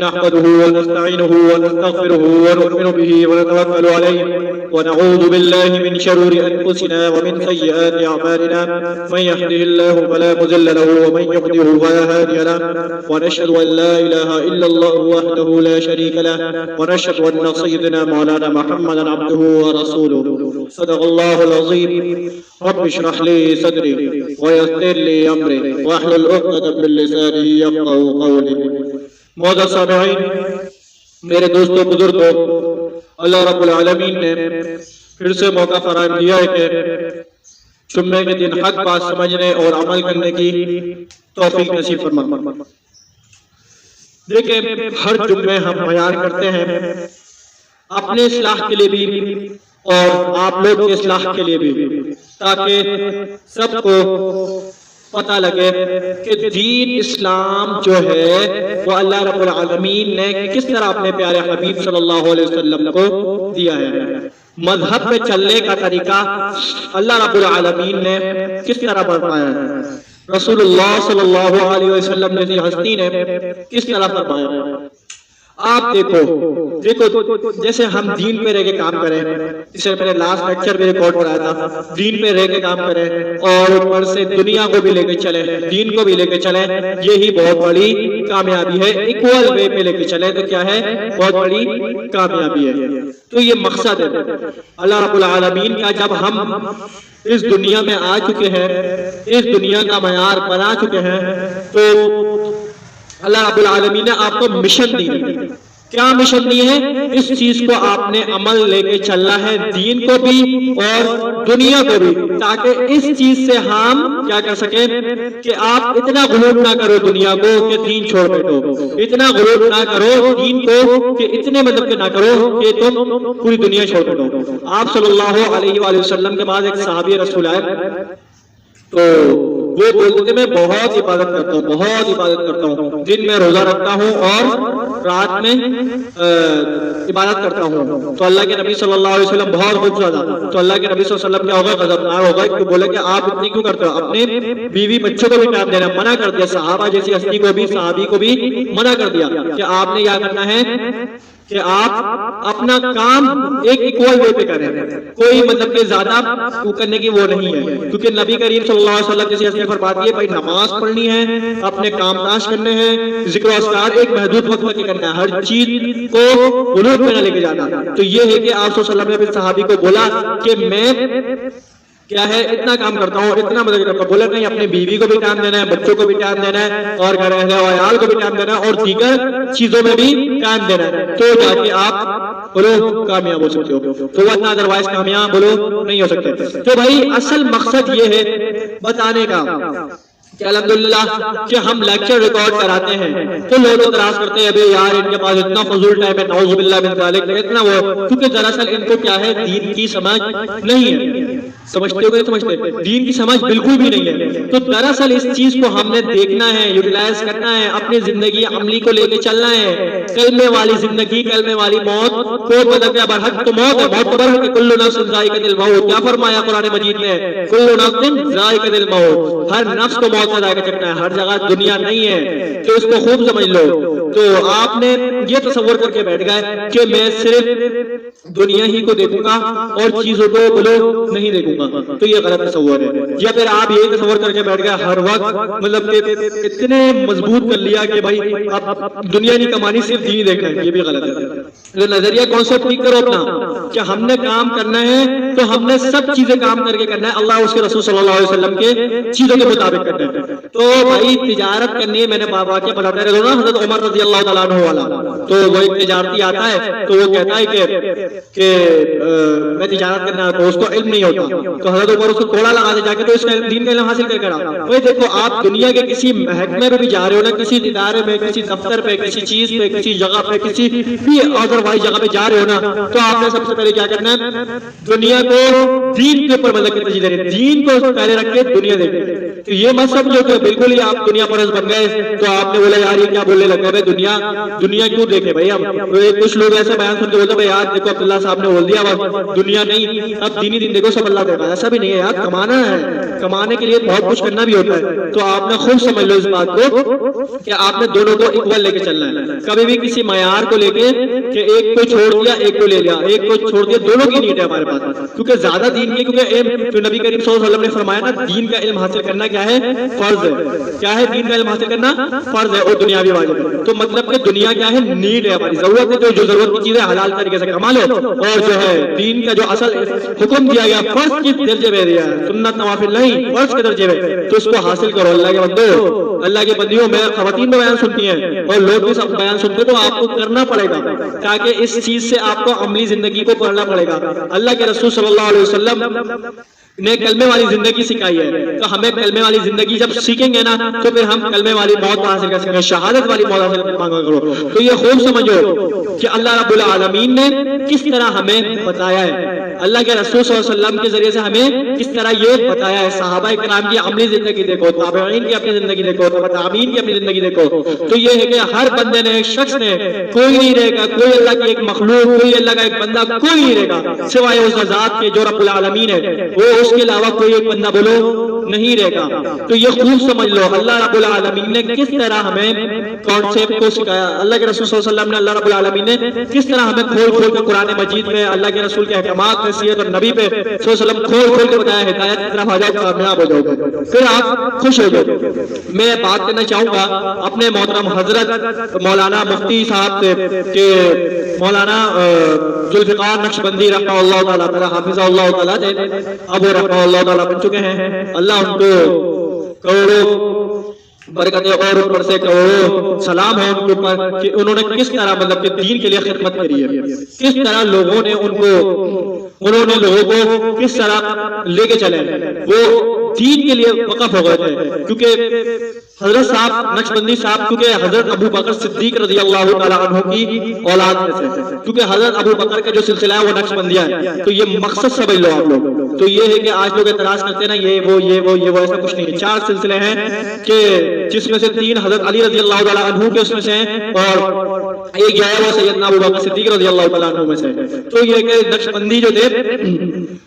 نحمده ونستعينه ونستغفره ونؤمن به ونتوكل عليه ونعوذ بالله من شرور أنفسنا ومن سيئات أعمالنا من يهده الله فلا مضل له ومن يضلل فلا هادي له ونشهد أن لا إله إلا الله وحده لا شريك له ونشهد أن سيدنا مولانا محمدا عبده ورسوله صدق الله العظيم رب اشرح لي صدري ويسر لي أمري واحلل عقدة من لساني يفقهوا قولي. معزز سامعین، میرے دوستوں بزرگوں، اللہ رب العالمین نے پھر سے موقع فراہم کیا ہے کہ جمعے کے دن حق بات سمجھنے اور عمل کرنے کی توفیق نصیب فرما. دیکھیں، ہر جمعے ہم بیان کرتے ہیں اپنے اصلاح کے لیے بھی اور آپ لوگ کے اصلاح کے لیے بھی، تاکہ سب کو پتہ لگے کہ دین اسلام جو ہے وہ اللہ رب العالمین نے کس طرح اپنے پیارے حبیب صلی اللہ علیہ وسلم کو دیا ہے. مذہب پہ چلنے کا طریقہ اللہ رب العالمین نے کس طرح بتایا ہے، رسول اللہ صلی اللہ علیہ وسلم جیسی ہستی نے کس طرح فرمایا ہے. آپ دیکھو جیسے ہم دین پہ رہ کے کام کریں، جسے میں نے لاسٹ لیکچر میں ریکارڈ کرایا تھا، دین پہ رہ کے کام کریں اور اوپر سے دنیا کو بھی لے کے چلیں، دین کو بھی لے کے چلیں، یہی بہت بڑی کامیابی ہے. ایکول وے پہ لے کے چلیں تو کیا ہے، بہت بڑی کامیابی ہے. تو یہ مقصد ہے اللہ رب العالمین کا. جب ہم اس دنیا میں آ چکے ہیں، اس دنیا کا معیار بنا چکے ہیں، تو اللہ رب العالمین نے آپ کو مشن دی. کیا مشن دی ہے؟ اس چیز کو آپ نے عمل لے کے چلنا ہے، دین کو بھی اور دنیا کو بھی، تاکہ اس چیز سے ہم کیا کر سکیں کہ آپ اتنا غرور نہ کرو دنیا کو کہ دین چھوڑ بیٹھو، اتنا غرور نہ کرو دین کو کہ اتنے مطلب کہ نہ کرو کہ تم پوری دنیا چھوڑ بیٹھو. آپ صلی اللہ علیہ وآلہ وسلم کے بعد ایک صحابی رسول آئے تو وہ بولتے تھے میں بہت عبادت کرتا ہوں، بہت عبادت کرتا ہوں، دن میں روزہ رکھتا ہوں اور رات میں عبادت کرتا ہوں. تو اللہ کے نبی صلی اللہ علیہ وسلم بہت خوش ہوئے. تو اللہ کے نبی صلی اللہ علیہ وسلم کیا ہوگا، غضبناک ہوگا کہ بولے کہ آپ اتنی کیوں کرتے ہو، اپنے بیوی بچوں کو بھی ٹائم دینا منع کر دیا. صحابہ جیسی ہستی کو بھی، صحابی کو بھی منع کر دیا کہ آپ نے کیا کرنا ہے کہ آپ اپنا کام ایک ایکول وے پہ کریں، کوئی مطلب کہ زیادہ کرنے کی وہ نہیں ہے. کیونکہ نبی کریم صلی اللہ علیہ وسلم جیسی ہستی فرماتی ہے بھائی نماز پڑھنی ہے، اپنے کام کاج کرنے ہیں، ذکر و اذکار ایک محدود وقت میں کرنا ہے، ہر چیز کو غلوط میں نہ لے کے جانا. تو یہ ہے کہ آپ صلی اللہ علیہ وسلم نے اپنے صحابی کو بولا کہ میں کیا ہے اتنا کام کرتا ہوں، اتنا مدد کرتا ہوں. بولا نہیں، اپنے بیوی کو بھی ٹائم دینا ہے، بچوں کو بھی ٹائم دینا ہے، اور گھر اہل و عیال کو بھی ٹائم دینا ہے، اور دیگر چیزوں میں بھی ٹائم دینا ہے. تو جا کے آپ بولو کامیاب ہو سکتے ہو. تو ورنہ ادروائز کامیاب بولو نہیں ہو سکتے. تو بھائی اصل مقصد یہ ہے بتانے کا کہ الحمدللہ کہ ہم لیکچر ریکارڈ کراتے ہیں تو لوگ اعتراض کرتے ہیں ابھی یار ان کے پاس اتنا فضول ٹائم ہے، نعوذ باللہ من ذالک، اتنا وہ، کیونکہ دراصل ان کو کیا ہے، دین کی سمجھ نہیں ہے. سمجھتے ہو کہ نہیں سمجھتے؟ دین کی سمجھ بالکل بھی نہیں ہے. تو دراصل اس چیز کو ہم نے دیکھنا ہے، یوٹیلائز کرنا ہے، اپنی زندگی عملی کو لے کے چلنا ہے. کلمے والی زندگی، کلمے والی موت کو مطلب کہ برحق تو موت ہے، موت تو برحق ہے. کل نفس ذائقۃ الموت، کیا فرمایا قرآن مجید میں، کل نفس ذائقۃ الموت، ہر نفس کو موت کا ذائقہ چکھنا ہے، ہر جگہ دنیا نہیں ہے. تو اس کو خوب سمجھ لو. تو آپ نے یہ تصور کر کے بیٹھ گئے کہ میں صرف دنیا ہی کو دیکھوں گا اور چیزوں کو بولو نہیں دیکھوں گا، تو یہ غلط تصور ہے. یا پھر آپ یہ تصور کر کے بیٹھ گئے ہر وقت مطلب کہ اتنے مضبوط کر لیا کہ بھائی اب دنیا نہیں کمانی، صرف دین دیکھنا ہے، یہ بھی غلط ہے. تو نظریہ کانسیپٹ ٹھیک کرو اپنا کہ ہم نے کام کرنا ہے تو ہم نے سب چیزیں کام کر کے کرنا ہے، اللہ اس کے رسول صلی اللہ علیہ وسلم کے چیزوں کے مطابق کرنا ہے. تو بھائی تجارت کرنی ہے، میں نے واقعہ بتاتا رہا نا حضرت عمر رضی اللہ تعالیٰ عنہ والا. تو وہ ایک تجارتی آتا ہے تو وہ کہتا ہے کہ میں تجارت کرنا ہے، تو اس کو علم نہیں ہوتا. تو حضرت عمر اس کو کوڑا لگا دے جا کے تو اس کا دین کا علم حاصل کر کرا. بھائی دیکھو آپ دنیا کے کسی محکمے پہ بھی جا رہے ہو نا، کسی ادارے میں، کسی دفتر پہ، کسی چیز پہ، کسی جگہ پہ، کسی بھی ادر وائز جگہ پہ جا رہے ہو نا، تو آپ نے سب سے پہلے کیا کرنا ہے، دنیا کو دین کے اوپر مطلب ترجیح دینی، دین کو پہلے رکھ کے دنیا دیکھیں. تو یہ مت سمجھو کہ بالکل ہی آپ دنیا پرست بن گئے تو آپ نے بولا یار یہ کیا بولنے لگا ہے، دنیا کیوں دیکھیں بھائی، کچھ لوگ ایسے بیان سن کے بولتے ہیں بھائی یار دیکھو عبداللہ صاحب نے بول دیا اب دنیا نہیں، اب دینی دن دیکھو سب اللہ دے گا. ایسا بھی نہیں ہے یار، کمانا ہے، کمانے کے لیے بہت کچھ کرنا بھی ہوتا ہے. تو آپ نے خوب سمجھ لو اس بات کو کہ آپ نے دونوں کو اکول لے کے چلنا ہے. کبھی بھی کسی معیار کو لے کے کہ ایک کو چھوڑ دیا ایک کو لے لیا، ایک کو چھوڑ دیا، دونوں کی نیڈ ہے ہمارے پاس. کیونکہ زیادہ دین کی، کیونکہ جو نبی کریم صلی اللہ علیہ وسلم نے فرمایا نا دین کا علم حاصل کرنا کیا ہے؟ فرض ہے. کیا ہے؟ دین کا علم حاصل کرنا فرض ہے اور دنیاوی واجب ہے. تو مطلب کہ دنیا کیا ہے؟ نیڈ ہے ہماری، ضرورت ہے. جو ضرورت کی چیزیں حلال طریقے سے کما لو، اور جو ہے دین کا جو اصل حکم دیا گیا فرض کے درجے میں دیا ہے، سنت نوافل نہیں، فرض کے درجے میں، تو اس کو حاصل کرو. اللہ کے بندو، اللہ کے بندیوں میں خواتین بھی بیان سنتی ہیں اور لوگ بھی سب بیان سنتے، تو آپ کو کرنا پڑے گا تاکہ اس چیز سے آپ کو عملی زندگی کو پڑھنا پڑے گا. اللہ کے رسول صلی اللہ علیہ وسلم نے کلمے والی زندگی سکھائی ہے. تو ہمیں کلمے والی زندگی جب سیکھیں گے نا تو پھر ہم کلمے والی موت حاصل کر سکیں گے، شہادت والی موت حاصل مانگا کرو. تو یہ خوب سمجھو کہ اللہ رب العالمین نے کس طرح ہمیں بتایا ہے، اللہ کے رسول صلی اللہ علیہ وسلم کے ذریعے سے ہمیں کس طرح یہ بتایا ہے. صحابہ کرام کی عملی زندگی دیکھو، تابعین کی اپنی زندگی دیکھو، تابعین کی اپنی زندگی دیکھو. تو یہ ہے کہ ہر بندے نے، ایک شخص نے، کوئی نہیں رہے گا، کوئی اللہ کی ایک مخلوق، کوئی اللہ کا ایک بندہ، کوئی نہیں رہے گا سوائے اس ذات کے جو رب العالمین ہے. وہ اس کے علاوہ کوئی ایک بندہ بولو نہیں رہے گا. تو یہ خوب سمجھ لو اللہ رب العالمین نے کس طرح ہمیں کانسیپٹ کو سکھایا. اللہ کے رسول صلی اللہ علیہ وسلم نے، اللہ رب العالمین نے کس طرح ہمیں کھول کھول کے قرآن مجید میں اللہ کے رسول کے احکامات میں، سیرت اور نبی پہ صلی اللہ علیہ وسلم کھول کھول کے بتایا. ہدایت کی طرف آ جاؤ، کامیاب ہو جاؤ گے، پھر آپ خوش ہو جاؤ. میں بات کرنا چاہوں گا اپنے محترم حضرت مولانا مفتی صاحب سے کہ مولانا ذوالفقار نقشبندی رحمہ اللہ تعالیٰ، حافظ اللہ تعالیٰ نے اب وہ رحمہ اللہ تعالیٰ بن چکے ہیں. اللہ ان کو کروڑوں برکتیں اور اوپر سے کروڑوں سلام ہے ان کے اوپر کہ انہوں نے کس طرح مطلب کہ دین کے لیے خدمت کری ہے، کس طرح لوگوں نے انہوں نے لوگوں کو کس طرح لے کے چلے. وہ دین کے لیے وقف ہو گئے تھے کیونکہ حضرت صاحب نقشبندی صاحب کیونکہ حضرت ابو بکر صدیق رضی اللہ تعالیٰ عنہ کی اولاد میں سے، کیونکہ حضرت ابو بکر کا جو سلسلہ ہے وہ نقشبندیہ ہے. تو یہ مقصد سمجھ لو آپ لوگ. تو یہ ہے کہ آج لوگ اعتراض کرتے ہیں نا یہ وہ ایسا کچھ نہیں ہے. 4 سلسلے ہیں کہ جس میں سے 3 حضرت علی رضی اللہ تعالیٰ عنہ کے اس میں سے ہیں اور ایک جو ہے وہ سیدنا ابو بکر صدیق رضی اللہ تعالیٰ عنہ میں سے. تو یہ کہ نقشبندی جو تھے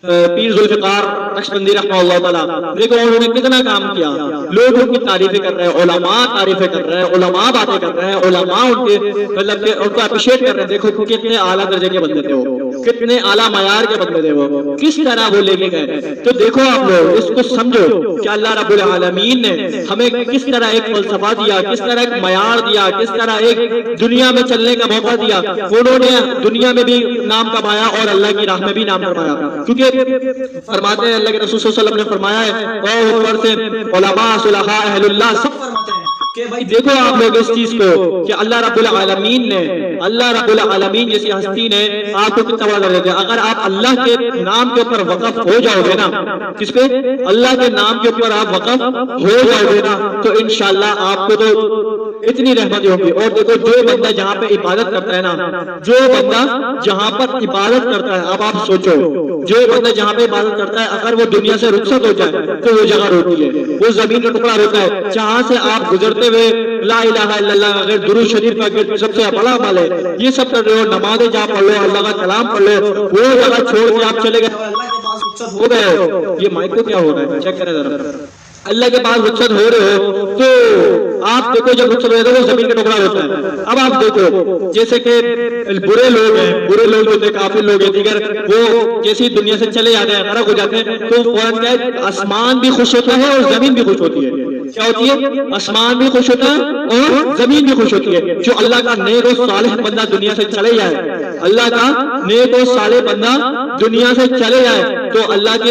پیر ذوالفقار نقشبندی رحمہ اللہ تعالیٰ، دیکھو انہوں نے کتنا کام کیا. لوگ ان کی تعریفیں کر رہے ہیں، علماء تعریفیں کر رہے ہیں، علماء باتیں کر رہے ہیں، علماء ان کے مطلب کہ ان کو اپریشیٹ کر رہے ہیں. دیکھو کتنے اعلیٰ درجے کے بندے تھے وہ، کتنے اعلیٰ معیار کے بندے تھے وہ، کس طرح وہ لے کے گئے. تو دیکھو آپ لوگ اس کو سمجھو کہ اللہ رب العالمین نے ہمیں کس طرح ایک فلسفہ دیا، کس طرح ایک معیار دیا، کس طرح ایک دنیا میں چلنے کا موقع دیا. انہوں نے دنیا میں بھی نام کمایا اور اللہ کی راہ میں بھی نام کمایا. کیونکہ فرماتے ہیں اللہ کے رسول صلی اللہ علیہ وسلم نے فرمایا ہے اور اوپر سے علماء صلحاء اہل اللہ سب فرماتے ہیں کہ بھائی دیکھو آپ لوگ اس چیز کو کہ اللہ رب العالمین جیسی ہستی نے آپ کو کتنا بڑا درجہ دیا. اگر آپ اللہ کے نام کے اوپر وقف ہو جاؤ گے نا، کس پہ؟ اللہ کے نام کے اوپر آپ وقف ہو جاؤ گے نا، تو انشاءاللہ آپ کو تو اتنی رحمتیں ہوں گی. اور دیکھو جو بندہ جہاں پہ عبادت کرتا ہے نا، جو بندہ جہاں پر عبادت کرتا ہے، اب آپ سوچو جو بندہ جہاں پہ عبادت کرتا ہے اگر وہ دنیا سے رخصت ہو جائے تو وہ جگہ روتی ہے، وہ زمین کا ٹکڑا روتا ہے. جہاں سے آپ گزرتے ہوئے لا الہ الا اللہ اگر درود شریف کا سب سے بڑا عمل ہے یہ سب کر رہے ہو، نمازیں جا پڑھ لو، اللہ کا کلام پڑھ لو، وہ جگہ چھوڑ کے آپ چلے گئے اللہ کے پاس رخصت ہو گئے ہو. یہ مائک کو کیا ہو رہا ہے، چیک کریں ذرا. اللہ کے پاس رخصت ہو رہے ہو تو آپ دیکھو جب رخصت ہو تو وہ زمین کا ٹکڑا ہوتا ہے. اب آپ دیکھو جیسے کہ برے لوگ ہیں، برے لوگ جو ہوتے کافر لوگ ہیں دیگر، وہ جیسی دنیا سے چلے جاتے ہیں، غرق ہو جاتے ہیں، تو فوراً کیا ہے آسمان بھی خوش ہوتا ہے اور زمین بھی خوش ہوتی ہے. کیا ہوتی ہے؟ آسمان بھی خوش ہوتا ہے اور زمین بھی خوش ہوتی ہے. جو اللہ کا نیک و صالح بندہ دنیا سے چلے جائے، اللہ کا نیک و صالح بندہ دنیا سے چلے جائے تو اللہ کے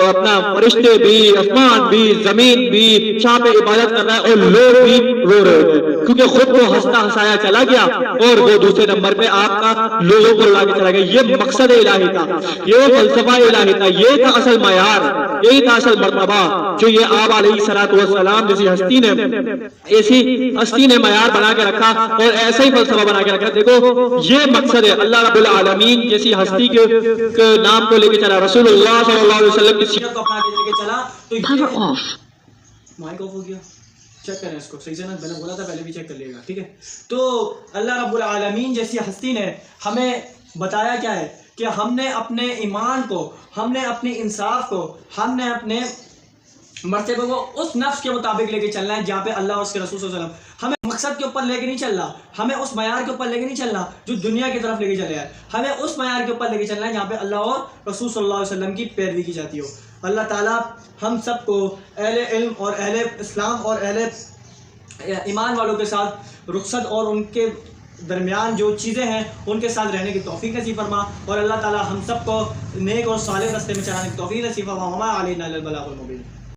اپنا فرشتے بھی، آسمان بھی، زمین بھی جہاں پہ عبادت کر رہا ہے اور لوگ بھی رو رہے ہوتے ہیں کیونکہ خود کو ہنستا ہنسایا چلا گیا اور وہ دوسرے نمبر پہ آپ کا لوگوں کو لا کے چلا گیا. یہ مقصد الہی تھا، یہ فلسفہ الہی تھا، یہ تھا اصل معیار، یہی تھا اصل مرتبہ جو یہ آپ علیہ الصلوۃ والسلام جیسی ہستی نے معیار بنا کے رکھا اور ایسا ہی فلسفہ بنا کے رکھا. دیکھو یہ مقصد ہے. اللہ رب العالمین جیسی ہستی کے نام کو لے کے چلا، رسول اللہ صلی اللہ علیہ وسلم کی سیرت کو اپنا کے لے کے چلا. تو مائک آف ہو گیا. چیک کریں اس کو صحیح سے نا، میں نے بولا تھا پہلے بھی چیک کر لیے گا، ٹھیک ہے. تو اللہ رب العالمین جیسی ہستی نے ہمیں بتایا کیا ہے کہ ہم نے اپنے ایمان کو، ہم نے اپنی انصاف کو، ہم نے اپنے مرتبے کو اس نفس کے مطابق لے کے چلنا ہے جہاں پہ اللہ اور اس کے رسول صلی اللہ علیہ وسلم. ہمیں مقصد کے اوپر لے کے نہیں چلنا، ہمیں اس معیار کے اوپر لے کے نہیں چلنا جو دنیا کی طرف لے کے چلے ہے. ہمیں اس معیار کے اوپر لے کے چلنا ہے جہاں پہ اللہ اور رسول صلی اللہ علیہ وسلم کی پیروی کی جاتی ہو. اللہ تعالیٰ ہم سب کو اہل علم اور اہل اسلام اور اہل ایمان والوں کے ساتھ رخصت اور ان کے درمیان جو چیزیں ہیں ان کے ساتھ رہنے کی توفیق نصیب فرما، اور اللہ تعالیٰ ہم سب کو نیک اور صالح راستے میں چلانے کی توفیق نصیب فرما. وما علینا الا البلاغ المبین.